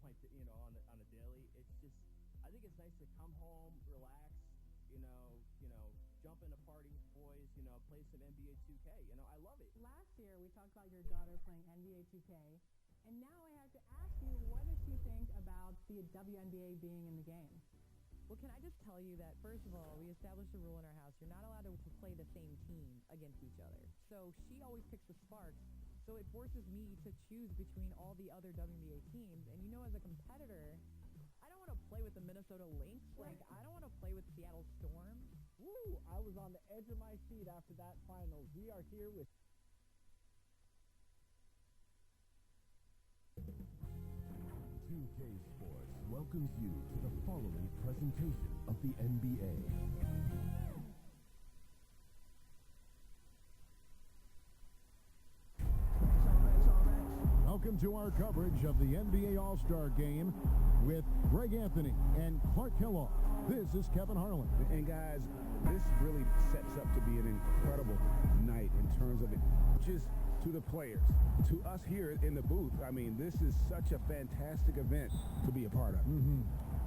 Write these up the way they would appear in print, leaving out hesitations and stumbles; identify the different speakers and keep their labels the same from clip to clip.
Speaker 1: like on a daily. It's just I think it's nice to come home, relax, jump in a party with boys, play some NBA 2K. I love it.
Speaker 2: Last year we talked about your daughter playing NBA 2K, and now I have to ask you, what does she think about the WNBA being in the game?
Speaker 3: Well, can I just tell you that, first of all, we established a rule in our house. You're not allowed to play the same team against each other. So she always picks the Sparks. So it forces me to choose between all the other WNBA teams. And as a competitor, I don't want to play with the Minnesota Lynx. I don't want to play with Seattle Storm.
Speaker 1: Woo! I was on the edge of my seat after that finals. We are here with
Speaker 4: 2K Sports welcomes you to the following presentation of the NBA. Welcome to our coverage of the NBA All-Star Game with Greg Anthony and Clark Kellogg. This is Kevin Harlan.
Speaker 5: And guys, this really sets up to be an incredible night in terms of it. Just to the players, to us here in the booth, I mean, this is such a fantastic event to be a part of.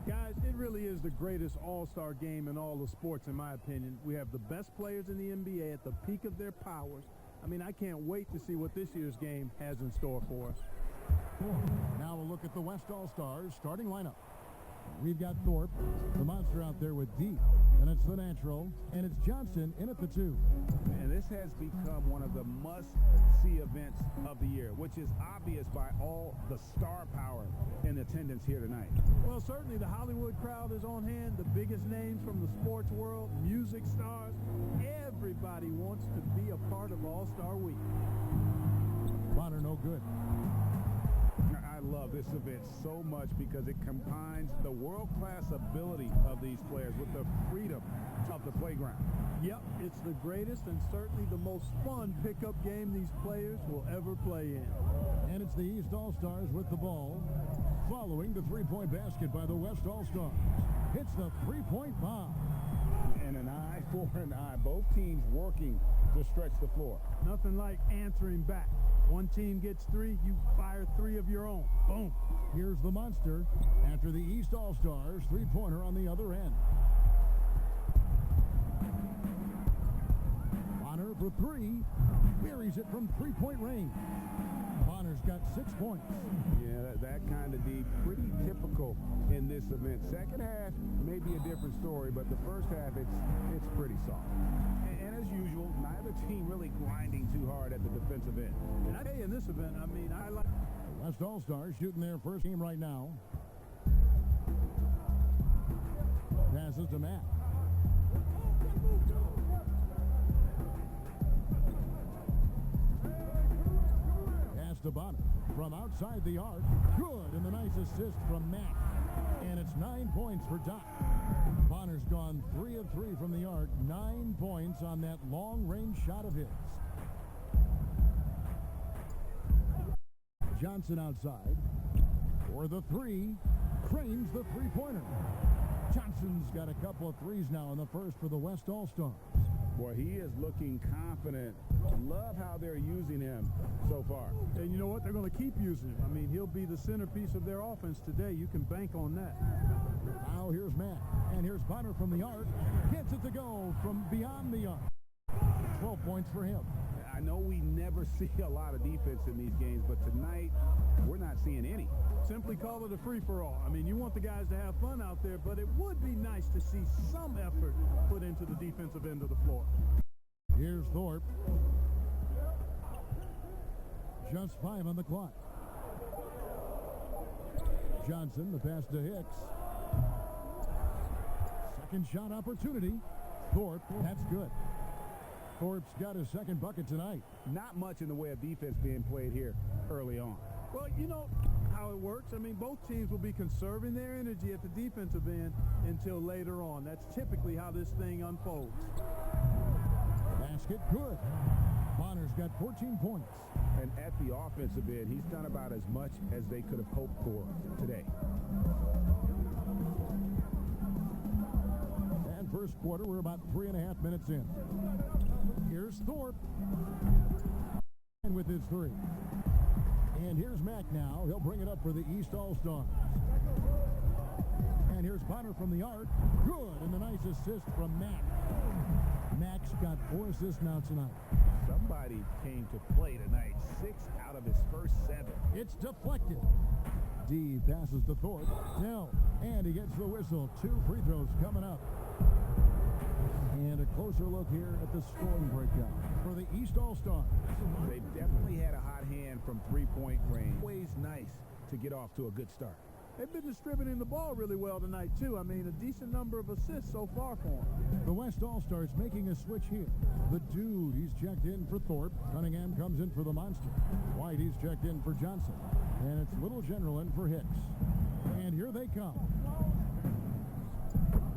Speaker 6: Guys, it really is the greatest all-star game in all of sports, in my opinion. We have the best players in the NBA at the peak of their powers. I mean, I can't wait to see what this year's game has in store for us.
Speaker 4: Now we'll look at the West All-Stars starting lineup. We've got Thorpe, the monster out there with D, and it's the natural, and it's Johnson in at the 2.
Speaker 5: And this has become one of the must-see events of the year, which is obvious by all the star power in attendance here tonight.
Speaker 6: Well, certainly the Hollywood crowd is on hand, the biggest names from the sports world, music stars. Everybody wants to be a part of All-Star Week.
Speaker 4: Bonner no good.
Speaker 5: I love this event so much because it combines the world-class ability of these players with the freedom of the playground.
Speaker 6: Yep, it's the greatest and certainly the most fun pickup game these players will ever play in.
Speaker 4: And it's the East All-Stars with the ball, following the three-point basket by the West All-Stars. It's the three-point bomb.
Speaker 5: And an eye for an eye. Both teams working to stretch the floor.
Speaker 6: Nothing like answering back. One team gets 3, you fire 3 of your own. Boom.
Speaker 4: Here's the monster after the East All-Stars three-pointer on the other end. Bonner for 3. Buries it from three-point range. Bonner's got 6 points.
Speaker 5: Yeah, that kind of D, pretty typical in this event. Second half may be a different story, but the first half, it's pretty soft. And as usual, neither team really grinding too hard at the defensive end.
Speaker 6: And I tell you, in this event, I mean, I like...
Speaker 4: The West All-Stars shooting their first game right now. Passes to Matt. Pass to Bonner from outside the arc. Good, and the nice assist from Matt. And it's 9 points for Doc. Bonner's gone 3 of 3 from the arc. 9 points on that long-range shot of his. Johnson outside for the 3. Cranes the three-pointer. Johnson's got a couple of threes now in the first for the West All-Stars.
Speaker 5: Boy, he is looking confident. Love how they're using him so far.
Speaker 6: And you know what? They're going to keep using him. I mean, he'll be the centerpiece of their offense today. You can bank on that.
Speaker 4: Now here's Matt. And here's Bonner from the arc. Gets it to go from beyond the arc. 12 points for him.
Speaker 5: I know we never see a lot of defense in these games, but tonight we're not seeing any.
Speaker 6: Simply call it a free-for-all. I mean, you want the guys to have fun out there, but it would be nice to see some effort put into the defensive end of the floor.
Speaker 4: Here's Thorpe. Just 5 on the clock. Johnson, the pass to Hicks. Second shot opportunity. Thorpe, that's good. Thorpe's got his second bucket tonight.
Speaker 5: Not much in the way of defense being played here early on.
Speaker 6: Well, you know how it works. I mean, both teams will be conserving their energy at the defensive end until later on. That's typically how this thing unfolds.
Speaker 4: Basket good. Bonner's got 14 points.
Speaker 5: And at the offensive end, he's done about as much as they could have hoped for today.
Speaker 4: And first quarter, we're about 3.5 minutes in. Here's Thorpe. And with his 3. And here's Mack now. He'll bring it up for the East All-Stars. And here's Bonner from the arc. Good, and the nice assist from Mack. Mack's got 4 assists now tonight.
Speaker 5: Somebody came to play tonight. 6 out of his first 7.
Speaker 4: It's deflected. D passes to Thorpe. Dell, and he gets the whistle. 2 free throws coming up. And a closer look here at the scoring breakdown for the East All-Stars.
Speaker 5: They've definitely had a hot hand from three-point range. Always nice to get off to a good start.
Speaker 6: They've been distributing the ball really well tonight, too. I mean, a decent number of assists so far for them.
Speaker 4: The West All-Stars making a switch here. The Dude, he's checked in for Thorpe. Cunningham comes in for the Monster. White, he's checked in for Johnson. And it's Little General in for Hicks. And here they come.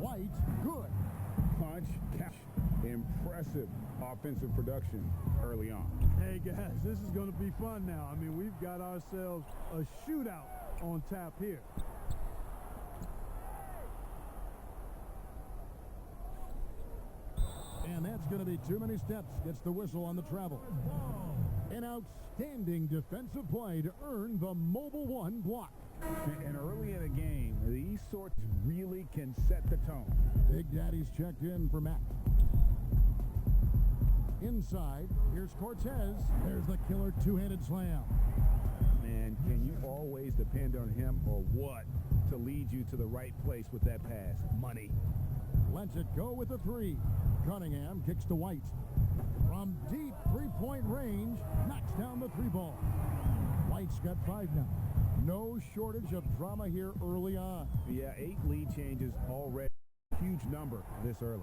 Speaker 4: White, good.
Speaker 5: Punch, catch. Impressive offensive production early on.
Speaker 6: Hey, guys, this is going to be fun now. I mean, we've got ourselves a shootout on tap here.
Speaker 4: And that's going to be too many steps. Gets the whistle on the travel. An outstanding defensive play to earn the Mobile One block.
Speaker 5: And early in a game, these sorts really can set the tone.
Speaker 4: Big Daddy's checked in for Mack. Inside, here's Cortez. There's the killer two-handed slam.
Speaker 5: Man, can you always depend on him or what to lead you to the right place with that pass? Money.
Speaker 4: Lets it go with the 3. Cunningham kicks to White. From deep three-point range, knocks down the 3 ball. White's got 5 now. No shortage of drama here early on.
Speaker 5: Yeah, 8 lead changes already. Huge number this early.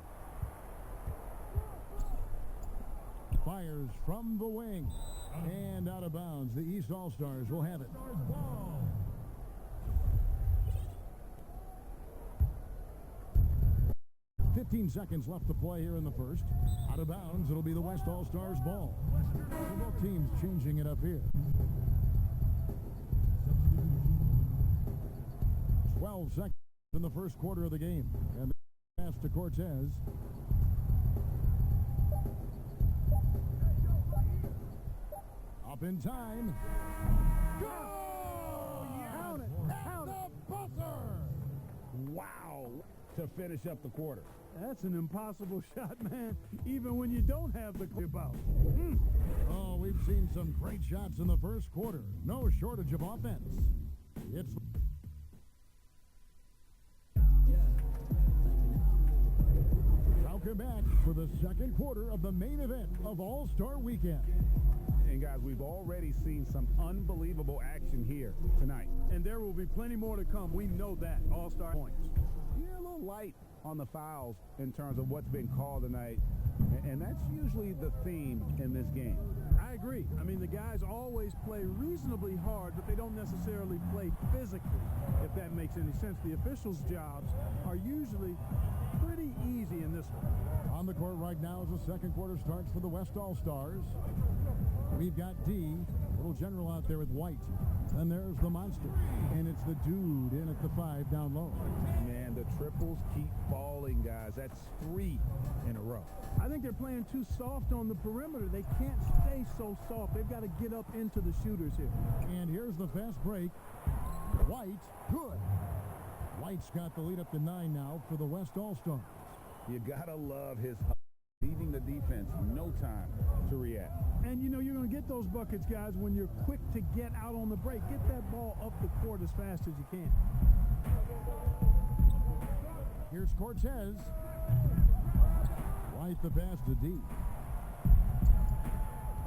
Speaker 4: Fires from the wing. And out of bounds. The East All-Stars will have it. 15 seconds left to play here in the first. Out of bounds, it'll be the West All-Stars ball. So both teams changing it up here. 12 seconds in the first quarter of the game. And the pass to Cortez. Up in time. Go!
Speaker 6: Count it! Count it!
Speaker 4: The buzzer!
Speaker 5: Wow! To finish up the quarter.
Speaker 6: That's an impossible shot, man, even when you don't have the about.
Speaker 4: Oh, we've seen some great shots in the first quarter. No shortage of offense. It's welcome back for the second quarter of the main event of All-Star Weekend.
Speaker 5: And guys, we've already seen some unbelievable action here tonight.
Speaker 6: And there will be plenty more to come. We know that. All-Star points.
Speaker 5: Yeah, a little light on the fouls in terms of what's been called tonight. And that's usually the theme in this game.
Speaker 6: I agree. I mean, the guys always play reasonably hard, but they don't necessarily play physically, if that makes any sense. The officials' jobs are usually pretty easy in this one.
Speaker 4: On the court right now as the second quarter starts for the West All-Stars. We've got D, Little General out there with White. And there's the Monster. And it's the Dude in at the 5 down low.
Speaker 5: Man, the triples keep falling, guys. That's 3 in a row.
Speaker 6: I think they're playing too soft on the perimeter. They can't stay so soft. They've got to get up into the shooters here.
Speaker 4: And here's the fast break. White, good. White's got the lead up to 9 now for the West All-Stars.
Speaker 5: You gotta love his leaving the defense no time to react.
Speaker 6: And you know you're going to get those buckets, guys, when you're quick to get out on the break. Get that ball up the court as fast as you can.
Speaker 4: Here's Cortez. White the pass to D.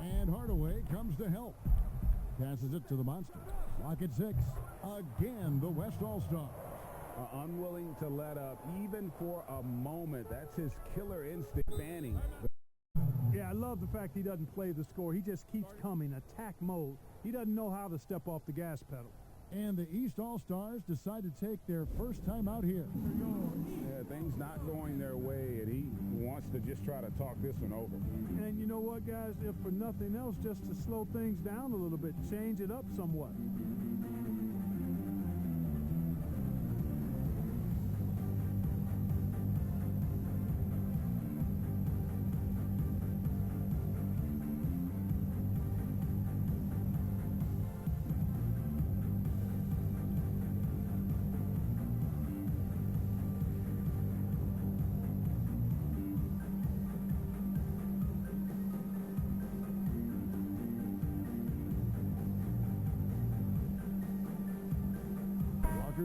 Speaker 4: And Hardaway comes to help. Passes it to the Monster. Lock at 6. Again, the West All-Stars.
Speaker 5: Unwilling to let up even for a moment. That's his killer instinct. Fanning.
Speaker 6: Yeah, I love the fact he doesn't play the score. He just keeps coming, attack mode. He doesn't know how to step off the gas pedal.
Speaker 4: And the East All-Stars decide to take their first time out here.
Speaker 5: Yeah, things not going their way, and he wants to just try to talk this one over.
Speaker 6: And you know what, guys? If for nothing else, just to slow things down a little bit, change it up somewhat.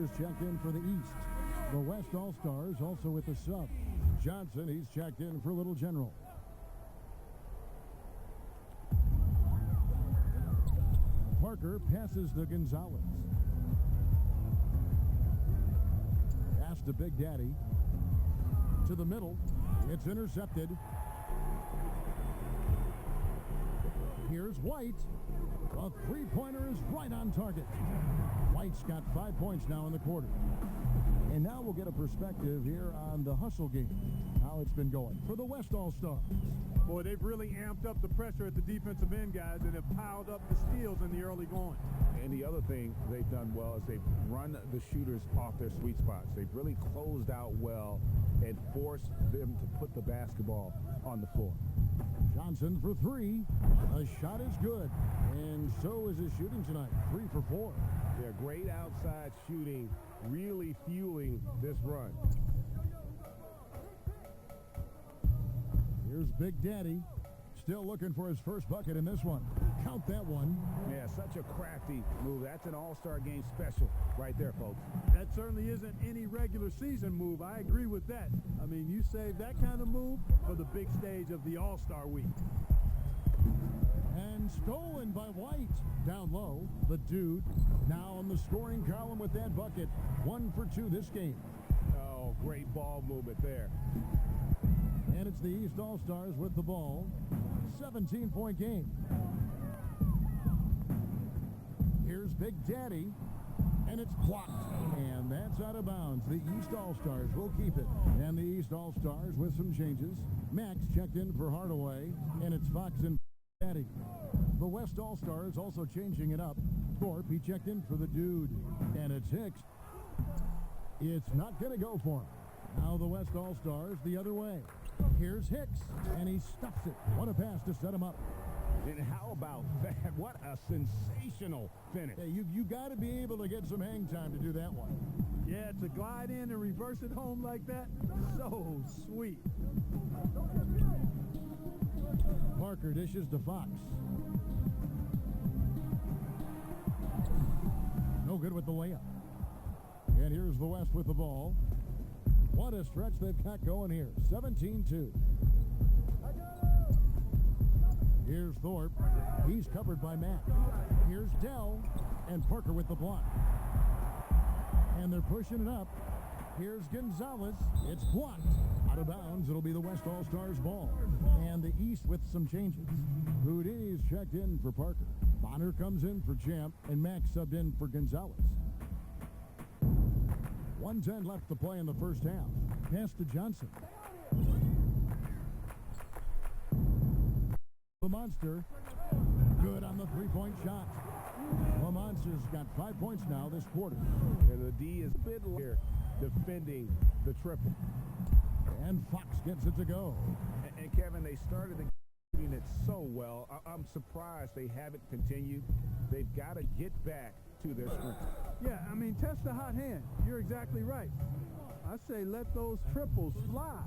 Speaker 4: Parker's checked in for the East. The West All-Stars also with the sub. Johnson, he's checked in for Little General. Parker passes to Gonzalez. Pass to Big Daddy. To the middle. It's intercepted. Here's White. A three-pointer is right on target. White's got 5 points now in the quarter. And now we'll get a perspective here on the hustle game, how it's been going for the West All-Stars.
Speaker 6: Boy, they've really amped up the pressure at the defensive end, guys, and have piled up the steals in the early going.
Speaker 5: And the other thing they've done well is they've run the shooters off their sweet spots. They've really closed out well and forced them to put the basketball on the floor.
Speaker 4: Johnson for three. A shot is good. And so is his shooting tonight. 3 for 4.
Speaker 5: They're great outside shooting, really fueling this run.
Speaker 4: Here's Big Daddy. Still looking for his first bucket in this one. Count that one.
Speaker 5: Yeah, such a crafty move. That's an all-star game special right there, folks.
Speaker 6: That certainly isn't any regular season move. I agree with that. I mean, you save that kind of move for the big stage of the All-Star week.
Speaker 4: And stolen by White. Down low, the dude now on the scoring column with that bucket. 1 for 2 this game.
Speaker 5: Oh, great ball movement there.
Speaker 4: And it's the East All-Stars with the ball. 17-point game. Here's Big Daddy. And it's blocked. And that's out of bounds. The East All-Stars will keep it. And the East All-Stars with some changes. Max checked in for Hardaway. And it's Fox and Daddy. The West All-Stars also changing it up. Thorpe, he checked in for the dude. And it's Hicks. It's not going to go for him. Now the West All-Stars the other way. Here's Hicks, and he stuffs it. What a pass to set him up.
Speaker 5: And how about that? What a sensational finish.
Speaker 4: Hey, you got to be able to get some hang time to do that one.
Speaker 6: Yeah, to glide in and reverse it home like that, so sweet.
Speaker 4: Parker dishes to Fox. No good with the layup. And here's the West with the ball. What a stretch they've got going here. 17-2. Here's Thorpe. He's covered by Matt. Here's Dell. And Parker with the block. And they're pushing it up. Here's Gonzalez. It's blocked. Out of bounds. It'll be the West All-Stars ball. And the East with some changes. Houdini's checked in for Parker. Bonner comes in for Champ. And Max subbed in for Gonzalez. 1:10 left to play in the first half. Pass to Johnson. The Monster. Good on the three-point shot. The Monster's got 5 points now this quarter.
Speaker 5: And the D is a bit here defending the triple.
Speaker 4: And Fox gets it to go.
Speaker 5: And Kevin, they started shooting it so well. I'm surprised they haven't continued. They've got to get back to their strength.
Speaker 6: Yeah, I mean, test the hot hand. You're exactly right. I say let those triples fly.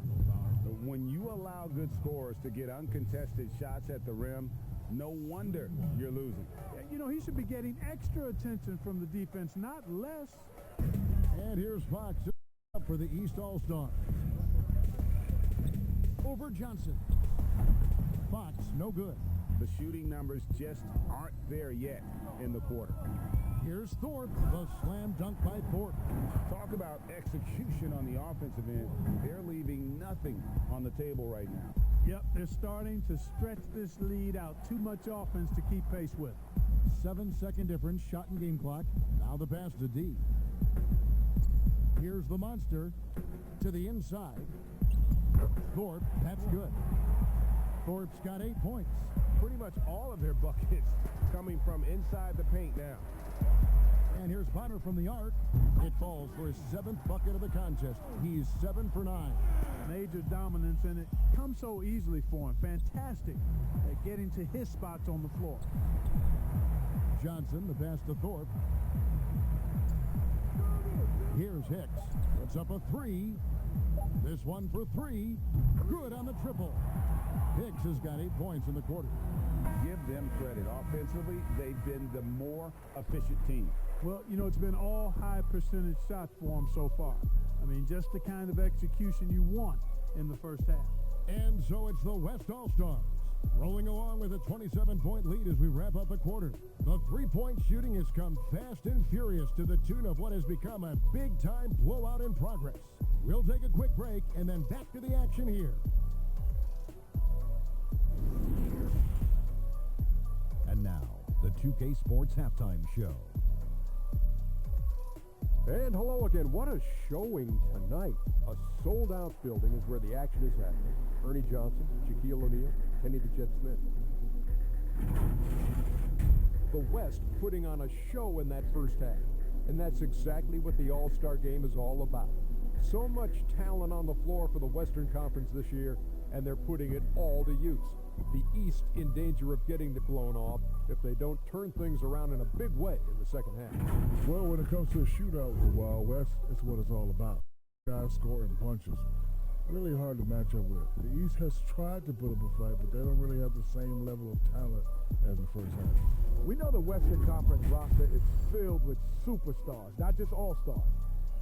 Speaker 5: When you allow good scorers to get uncontested shots at the rim, no wonder you're losing.
Speaker 6: You know, he should be getting extra attention from the defense, not less.
Speaker 4: And here's Fox up for the East All-Stars. Over Johnson. Fox, no good.
Speaker 5: The shooting numbers just aren't there yet in the quarter.
Speaker 4: Here's Thorpe, the slam dunk by Thorpe.
Speaker 5: Talk about execution on the offensive end. They're leaving nothing on the table right now.
Speaker 6: Yep, they're starting to stretch this lead out. Too much offense to keep pace with.
Speaker 4: 7-second difference, shot and game clock. Now the pass to D. Here's the Monster to the inside. Thorpe, that's good. Thorpe's got 8 points.
Speaker 5: Pretty much all of their buckets coming from inside the paint now.
Speaker 4: And here's Bonner from the arc. It falls for his 7th bucket of the contest. He's 7 for 9.
Speaker 6: Major dominance, and it comes so easily for him. Fantastic at getting to his spots on the floor.
Speaker 4: Johnson, the pass to Thorpe. Here's Hicks. Puts up a 3. This one for 3. Good on the triple. Hicks has got 8 points in the quarter.
Speaker 5: Give them credit. Offensively, they've been the more efficient team.
Speaker 6: Well, you know, it's been all high percentage shots for them so far. I mean, just the kind of execution you want in the first half.
Speaker 4: And so it's the West All-Stars rolling along with a 27-point lead as we wrap up the quarter. The three-point shooting has come fast and furious to the tune of what has become a big-time blowout in progress. We'll take a quick break and then back to the action here.
Speaker 7: And now, the 2K Sports Halftime Show.
Speaker 8: And hello again. What a showing tonight. A sold-out building is where the action is happening. Ernie Johnson, Shaquille O'Neal, Kenny the Jet Smith. The West putting on a show in that first half. And that's exactly what the All-Star Game is all about. So much talent on the floor for the Western Conference this year, and they're putting it all to use. The East in danger of getting it blown off if they don't turn things around in a big way in the second half.
Speaker 9: Well, when it comes to a shootout with the Wild West, it's what it's all about. Guys scoring bunches. Really hard to match up with. The East has tried to put up a fight, but they don't really have the same level of talent as the first half.
Speaker 8: We know the Western Conference roster is filled with superstars, not just all-stars.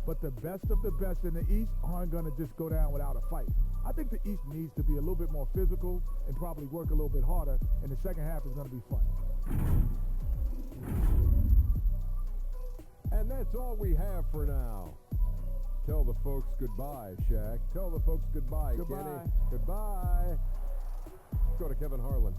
Speaker 8: But the best of the best in the East aren't going to just go down without a fight. I think the East needs to be a little bit more physical and probably work a little bit harder, and the second half is going to be fun.
Speaker 5: And that's all we have for now. Tell the folks goodbye, Shaq. Tell the folks goodbye, Kenny. Goodbye. Let's go to Kevin Harlan.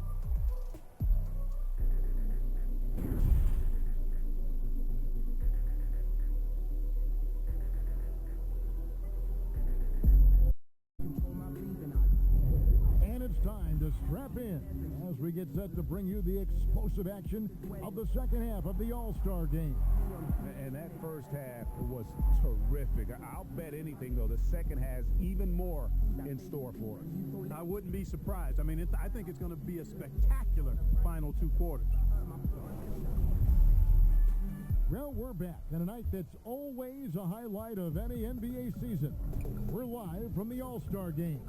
Speaker 4: And it's time to strap in as we get set to bring you the explosive action of the second half of the All-Star Game.
Speaker 5: And that first half was terrific. I'll bet anything, though, the second has even more in store for us.
Speaker 6: I wouldn't be surprised. I mean, I think it's going to be a spectacular final two quarters.
Speaker 4: Well, we're back on a night that's always a highlight of any NBA season. We're live from the All-Star Game.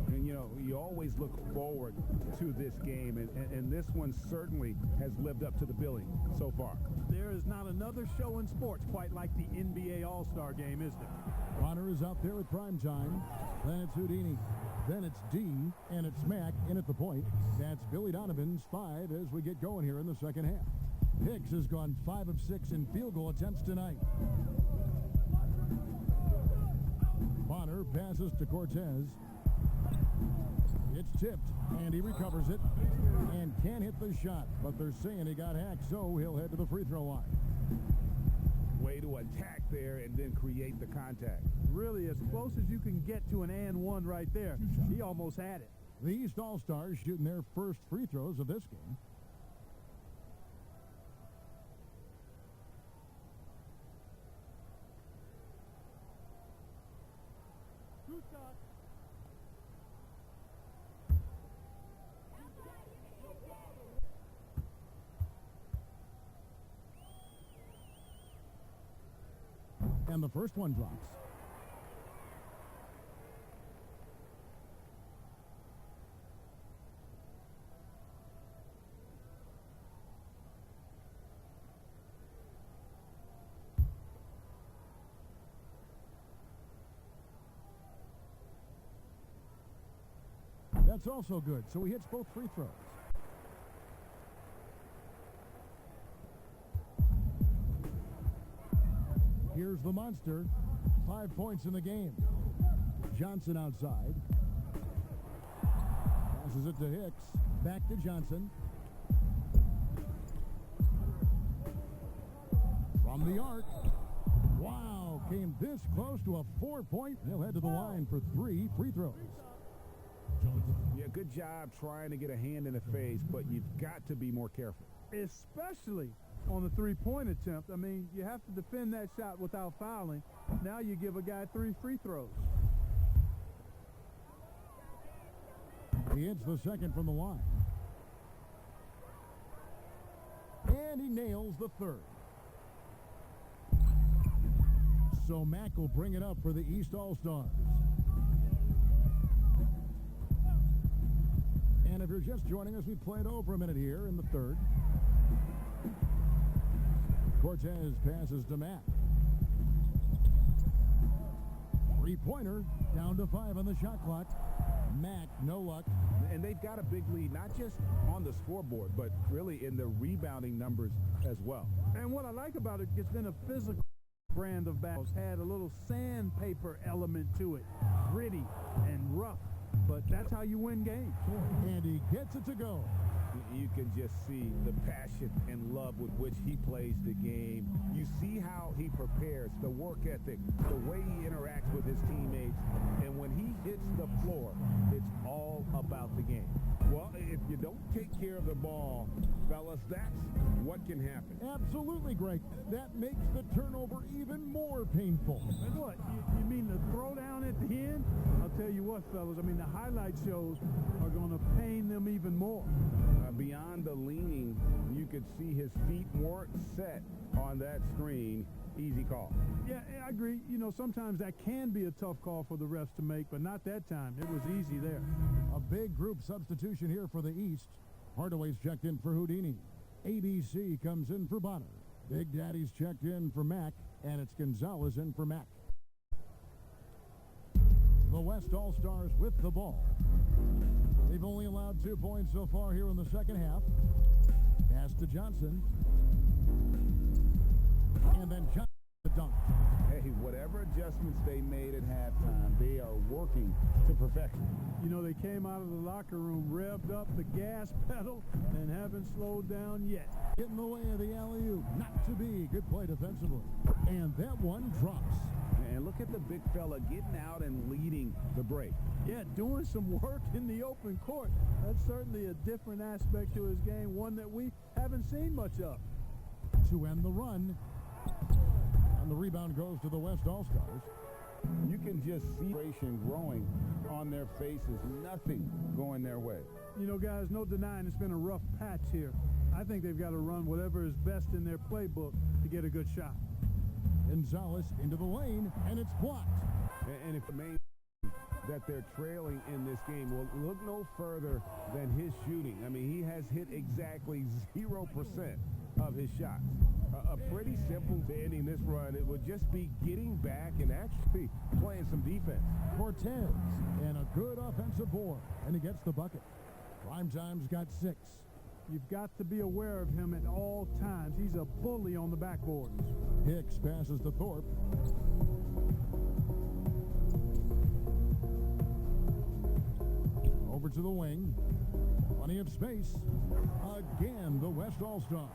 Speaker 5: And, you know, you always look forward to this game, and this one certainly has lived up to the billing so far.
Speaker 6: There is not another show in sports quite like the NBA All-Star Game, is there?
Speaker 4: Bonner is out there with prime time. Then it's Houdini. Then it's D, and it's Mack in at the point. That's Billy Donovan's 5 as we get going here in the second half. Hicks has gone 5 of 6 in field goal attempts tonight. Bonner passes to Cortez. It's tipped, and he recovers it and can't hit the shot, but they're saying he got hacked, so he'll head to the free throw line.
Speaker 5: Way to attack there and then create the contact.
Speaker 6: Really, as close as you can get to an and one right there. He almost had it.
Speaker 4: The East All-Stars shooting their first free throws of this game. And the first one drops. That's also good, so he hits both free throws. Here's the monster. 5 points in the game. Johnson outside. Passes it to Hicks. Back to Johnson. From the arc. Wow, came this close to a 4-point. He'll head to the line for 3 free throws.
Speaker 5: Yeah, good job trying to get a hand in the face, but you've got to be more careful.
Speaker 6: Especially on the three-point attempt. I mean, you have to defend that shot without fouling. Now you give a guy 3 free throws.
Speaker 4: He hits the second from the line. And he nails the third. So Mack will bring it up for the East All-Stars. if you're just joining us, we played over a minute here in the third. Cortez passes to Matt. Three-pointer, down to 5 on the shot clock. Mack, no luck.
Speaker 5: And they've got a big lead, not just on the scoreboard, but really in the rebounding numbers as well.
Speaker 6: And what I like about it, it's been a physical brand of battles. Had a little sandpaper element to it. Gritty and rough, but that's how you win games.
Speaker 4: And he gets it to go.
Speaker 5: You can just see the passion and love with which he plays the game. You see how he prepares, the work ethic, the way he interacts with his teammates. And when he hits the floor, it's all about the game. Well, if you don't take care of the ball, fellas, that's what can happen.
Speaker 4: Absolutely, Greg. That makes the turnover even more painful.
Speaker 6: And what? You mean the throwdown at the end? I'll tell you what, fellas. I mean, the highlight shows are going to pain them even more.
Speaker 5: Beyond the leaning, you could see his feet weren't set on that screen. Easy call.
Speaker 6: Yeah, I agree. You know, sometimes that can be a tough call for the refs to make, but not that time. It was easy there.
Speaker 4: A big group substitution here for the East. Hardaway's checked in for Houdini. ABC comes in for Bonner. Big Daddy's checked in for Mack, and it's Gonzalez in for Mack. The West All-Stars with the ball. They've only allowed 2 points so far here in the second half. Pass to Johnson. And then Johnson the dunk.
Speaker 5: Hey, whatever adjustments they made at halftime, they are working to perfection.
Speaker 6: You know, they came out of the locker room, revved up the gas pedal, and haven't slowed down yet.
Speaker 4: Get in the way of the alley-oop. Not to be. Good play defensively. And that one drops.
Speaker 5: And look at the big fella getting out and leading the break.
Speaker 6: Yeah, doing some work in the open court. That's certainly a different aspect to his game, one that we haven't seen much of.
Speaker 4: To end the run. And the rebound goes to the West All-Stars.
Speaker 5: You can just see frustration growing on their faces. Nothing going their way.
Speaker 6: You know, guys, no denying it's been a rough patch here. I think they've got to run whatever is best in their playbook to get a good shot.
Speaker 4: Gonzalez into the lane, and it's blocked.
Speaker 5: And if the main that they're trailing in this game will look no further than his shooting. I mean, he has hit exactly 0% of his shots. A pretty simple to ending this run. It would just be getting back and actually playing some defense.
Speaker 4: Cortez, and a good offensive board, and he gets the bucket. Primetime's got 6.
Speaker 6: You've got to be aware of him at all times. He's a bully on the backboard.
Speaker 4: Hicks passes to Thorpe. Over to the wing. Plenty of space. Again, the West All-Stars.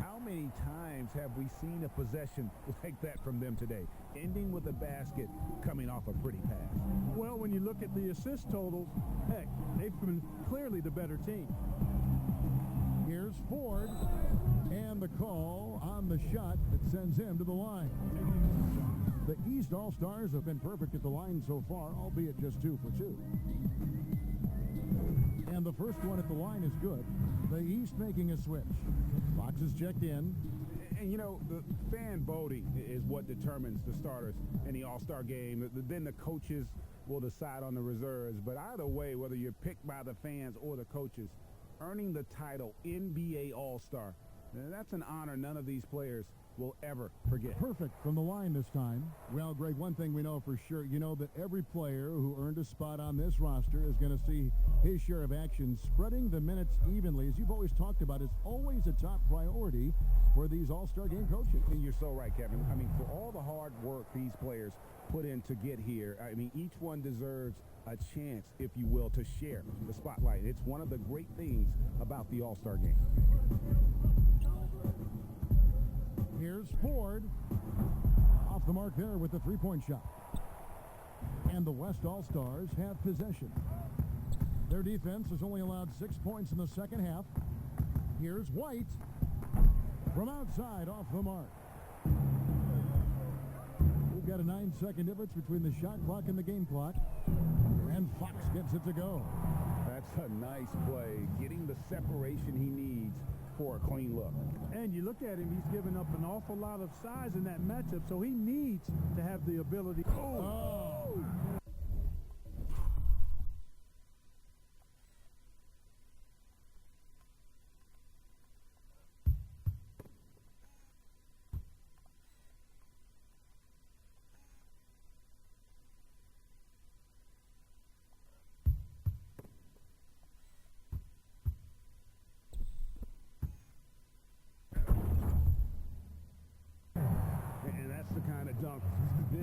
Speaker 5: How many times have we seen a possession like that from them today? Ending with a basket, coming off a pretty pass.
Speaker 6: Well, when you look at the assist totals, heck, they've been clearly the better team.
Speaker 4: Here's Ford, and the call on the shot that sends him to the line. The East All-Stars have been perfect at the line so far, albeit just 2 for 2. And the first one at the line is good. The East making a switch. Fox is checked in.
Speaker 5: And, you know, the fan voting is what determines the starters in the All-Star game. Then the coaches will decide on the reserves. But either way, whether you're picked by the fans or the coaches, earning the title NBA All-Star, that's an honor none of these players will ever forget.
Speaker 4: Perfect from the line this time. Well, Greg, one thing we know for sure, you know that every player who earned a spot on this roster is going to see his share of action. Spreading the minutes evenly, as you've always talked about, is always a top priority for these All-Star game coaches.
Speaker 5: And you're so right, Kevin. I mean, for all the hard work these players put in to get here, I mean, each one deserves a chance, if you will, to share the spotlight. It's one of the great things about the All-Star game.
Speaker 4: Here's Ford. Off the mark there with the three-point shot. And the West All-Stars have possession. Their defense has only allowed 6 points in the second half. Here's White from outside off the mark. We've got a 9-second difference between the shot clock and the game clock. And Fox gets it to go.
Speaker 5: That's a nice play, getting the separation he needs for a clean look.
Speaker 6: And you look at him, he's given up an awful lot of size in that matchup, so he needs to have the ability.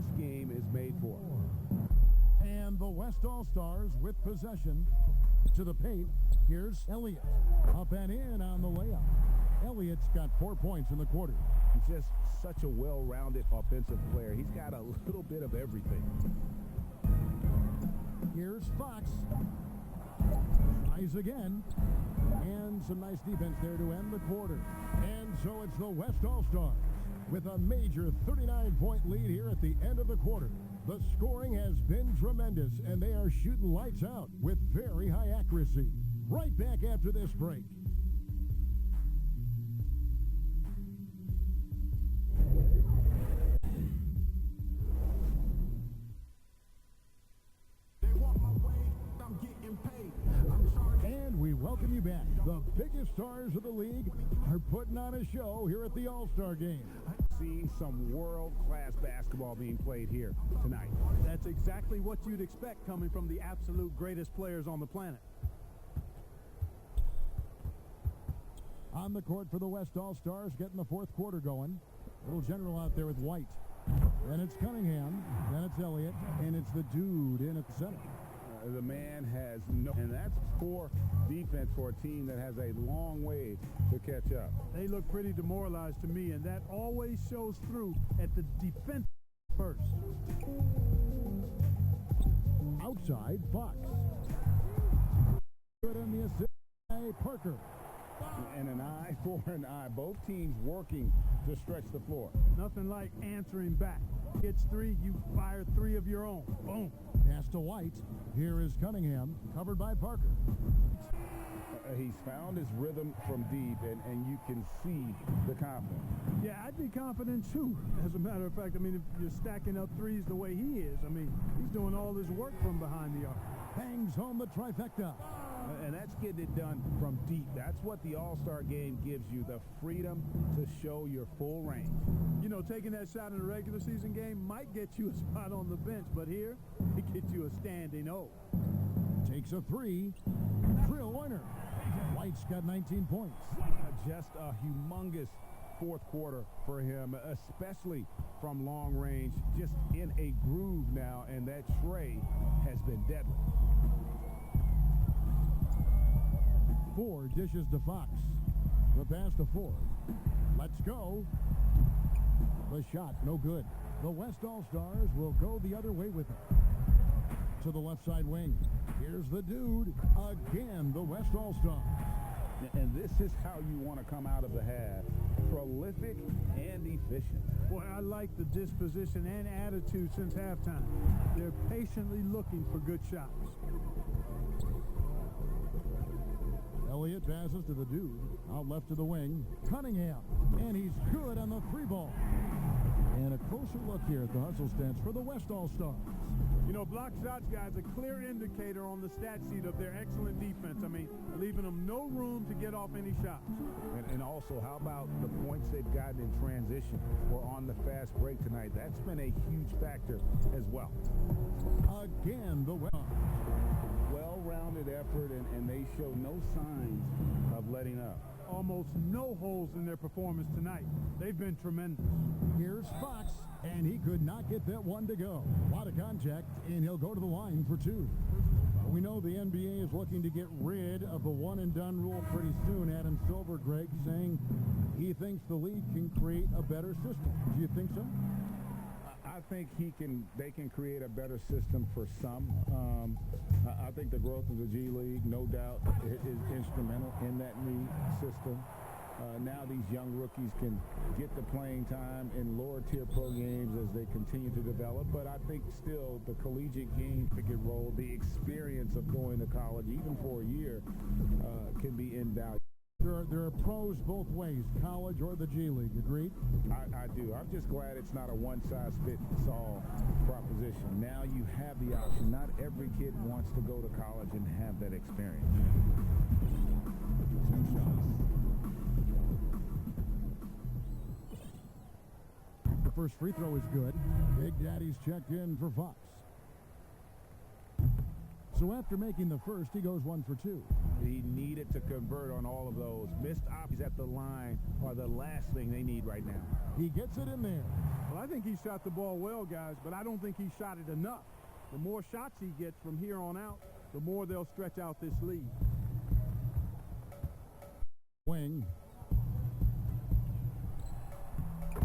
Speaker 5: this game is made for.
Speaker 4: And the West All-Stars with possession to the paint. Here's Elliott. Up and in on the layup. Elliott's got 4 points in the quarter.
Speaker 5: He's just such a well-rounded offensive player. He's got a little bit of everything.
Speaker 4: Here's Fox. Tries again. And some nice defense there to end the quarter. And so it's the West All-Stars with a major 39-point lead here at the end of the quarter. The scoring has been tremendous, and they are shooting lights out with very high accuracy. Right back after this break. And we welcome you back. The biggest stars of the league are putting on a show here at the All-Star Game.
Speaker 5: Seeing some world-class basketball being played here tonight.
Speaker 6: That's exactly what you'd expect coming from the absolute greatest players on the planet.
Speaker 4: On the court for the West All-Stars, getting the fourth quarter going. Little general out there with White. Then it's Cunningham, then it's Elliott, and it's the dude in at the center.
Speaker 5: The man has no, and that's poor defense for a team that has a long way to catch up.
Speaker 6: They look pretty demoralized to me, and that always shows through at the defense first.
Speaker 4: Outside, Fox. Good on the assist by Parker.
Speaker 5: And an eye for an eye. Both teams working to stretch the floor.
Speaker 6: Nothing like answering back. Gets three, you fire three of your own. Boom.
Speaker 4: Pass to White. Here is Cunningham, covered by Parker.
Speaker 5: He's found his rhythm from deep, and you can see the confidence.
Speaker 6: Yeah, I'd be confident too. As a matter of fact, I mean, if you're stacking up threes the way he is, I mean, he's doing all his work from behind the arc.
Speaker 4: Bangs home the trifecta.
Speaker 5: And that's getting it done from deep. That's what the All-Star Game gives you, the freedom to show your full range.
Speaker 6: You know, taking that shot in a regular season game might get you a spot on the bench, but here, it gets you a standing O.
Speaker 4: Takes a three. Trill winner. White's got 19 points.
Speaker 5: Just a humongous fourth quarter for him, especially from long range, just in a groove now, and that tray has been deadly.
Speaker 4: 4 dishes to Fox. The pass to Ford. Let's go. The shot, no good. The West All-Stars will go the other way with it. To the left side wing. Here's the dude. Again, the West All-Stars.
Speaker 5: And this is how you want to come out of the half. Prolific and efficient.
Speaker 6: Boy, I like the disposition and attitude since halftime. They're patiently looking for good shots.
Speaker 4: Elliott passes to the dude. Out left to the wing. Cunningham. And he's good on the three ball. And a closer look here at the hustle stats for the West All-Stars.
Speaker 6: You know, block shots, guys, a clear indicator on the stat sheet of their excellent defense. I mean, leaving them no room to get off any shots.
Speaker 5: And also, how about the points they've gotten in transition or on the fast break tonight? That's been a huge factor as well.
Speaker 4: Again, the West.
Speaker 5: Well-rounded effort, and they show no signs of letting up.
Speaker 6: Almost no holes in their performance tonight. They've been tremendous.
Speaker 4: Here's Fox, and he could not get that one to go. A lot of contact, and he'll go to the line for 2. We know the NBA is looking to get rid of the one-and-done rule pretty soon. Adam Silver, Greg, saying he thinks the league can create a better system. Do you think so?
Speaker 5: I think they can create a better system for some. I think the growth of the G League, no doubt, is instrumental in that new system. Now these young rookies can get the playing time in lower-tier pro games as they continue to develop. But I think still the collegiate game, pick and roll, the experience of going to college, even for a year, can be invaluable.
Speaker 4: There are pros both ways, college or the G League. Agreed?
Speaker 5: I do. I'm just glad it's not a one-size-fits-all proposition. Now you have the option. Not every kid wants to go to college and have that experience.
Speaker 4: 2 shots. The first free throw is good. Big Daddy's checked in for Fox. So after making the first, he goes 1 for 2.
Speaker 5: He needed to convert on all of those. Missed opportunities at the line are the last thing they need right now.
Speaker 4: He gets it in there.
Speaker 6: Well, I think he shot the ball well, guys, but I don't think he shot it enough. The more shots he gets from here on out, the more they'll stretch out this lead.
Speaker 4: Wing.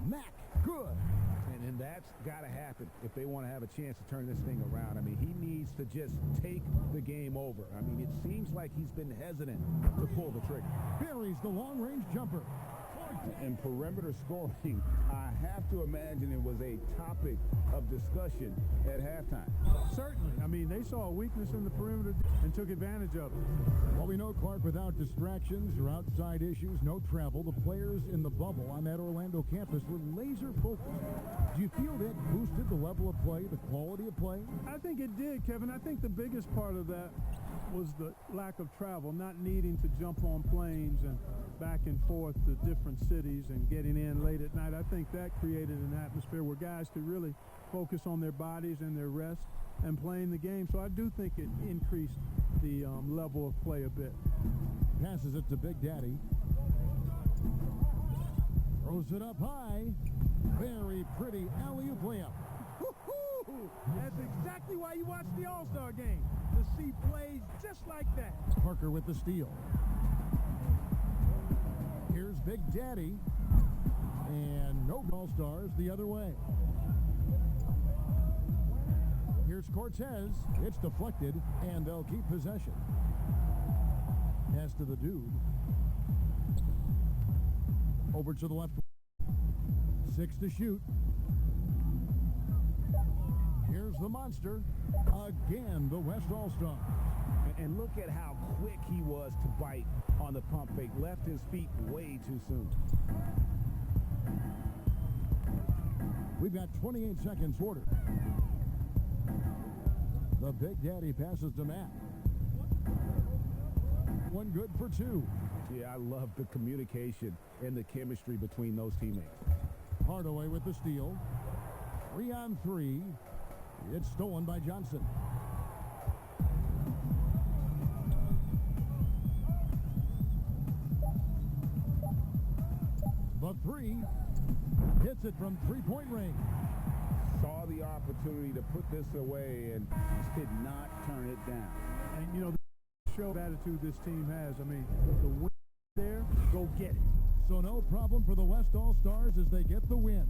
Speaker 4: Mack, good.
Speaker 5: And that's got to happen if they want to have a chance to turn this thing around. I mean, he needs to just take the game over. I mean, it seems like he's been hesitant to pull the trigger.
Speaker 4: Buries the long-range jumper.
Speaker 5: And perimeter scoring, I have to imagine it was a topic of discussion at halftime.
Speaker 6: Certainly. I mean, they saw a weakness in the perimeter and took advantage of it.
Speaker 4: Well, we know, Clark, without distractions or outside issues, no travel, the players in the bubble on that Orlando campus were laser focused. Do you feel that boosted the level of play, the quality of play?
Speaker 6: I think it did, Kevin. I think the biggest part of that was the lack of travel, not needing to jump on planes and back and forth to different cities and getting in late at night. I think that created an atmosphere where guys could really focus on their bodies and their rest and playing the game. So I do think it increased the level of play a bit.
Speaker 4: Passes it to Big Daddy. Throws it up high. Very pretty alley-oop layup.
Speaker 6: That's exactly why you watch the All-Star game, to see plays just like that.
Speaker 4: Parker with the steal. Here's Big Daddy. And no All-Stars the other way. Here's Cortez. It's deflected, and they'll keep possession. Pass to the dude. Over to the left. 6 to shoot. Here's the monster. Again, the West All-Star.
Speaker 5: And look at how quick he was to bite on the pump fake. Left his feet way too soon.
Speaker 4: We've got 28 seconds ordered. The Big Daddy passes to Matt. One good for 2.
Speaker 5: Yeah, I love the communication and the chemistry between those teammates.
Speaker 4: Hardaway with the steal. 3 on 3. It's stolen by Johnson. The 3 hits it from three-point range.
Speaker 5: Saw the opportunity to put this away and did not turn it down.
Speaker 6: And, you know, the show of attitude this team has. I mean, the win there, go get it.
Speaker 4: So no problem for the West All-Stars as they get the win.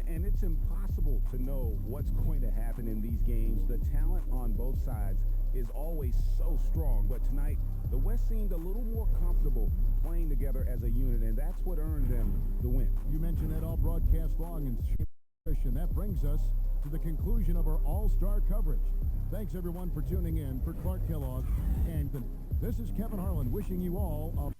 Speaker 5: And it's impossible to know what's going to happen in these games. The talent on both sides is always so strong. But tonight, the West seemed a little more comfortable playing together as a unit, and that's what earned them the win.
Speaker 4: You mentioned that all broadcast long, and that brings us to the conclusion of our All-Star coverage. Thanks, everyone, for tuning in. For Clark Kellogg and this is Kevin Harlan wishing you all a